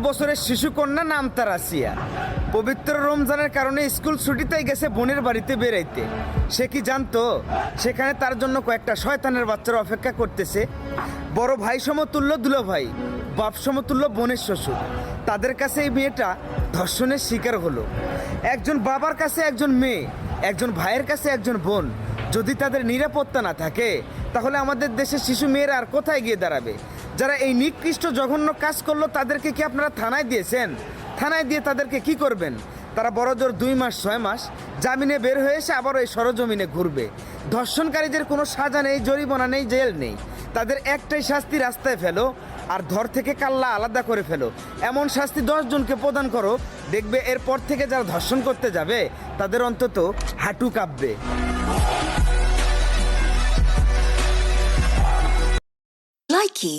বছরের শিশুকন্যা নাম তার আসিয়া। পবিত্র রমজানের কারণে স্কুল ছুটিতেই গেছে বোনের বাড়িতে বেরাইতে। সে কি জানতো সেখানে তার জন্য কয়েকটা শয়তানের বাচ্চারা অপেক্ষা করতেছে? বড় ভাই সমতুল্য দুলো ভাই, বাপ সমতুল্য বোনের শ্বশুর, তাদের কাছে এই মেয়েটা ধর্ষণের শিকার হলো। একজন বাবার কাছে একজন মেয়ে, একজন ভাইয়ের কাছে একজন বোন। যদি তাদের নিরাপত্তা না থাকে তাহলে আমাদের দেশের শিশু মেয়েরা আর কোথায় গিয়ে দাঁড়াবে? যারা এই নিকৃষ্ট জঘন্য কাজ করলো তাদেরকে কি আপনারা থানায় দিয়েছেন? থানায় দিয়ে তাদেরকে কি করবেন? তারা বড়জোর 2 মাস 6 মাস জামিনে বের হয়ে এসে আবারও এই সরজমিনে ঘুরবে। ধর্ষণকারীদের কোনো সাজা নেই, জরিমানা নেই, জেল নেই। তাদের একটাই শাস্তি, রাস্তায় ফেলো আর ধর থেকে কাল্লা আলাদা করে ফেলো। এমন শাস্তি 10 জনকে প্রদান করো, দেখবে এরপর থেকে যারা ধর্ষণ করতে যাবে তাদের অন্তত হাঁটু কাঁপবে। Likey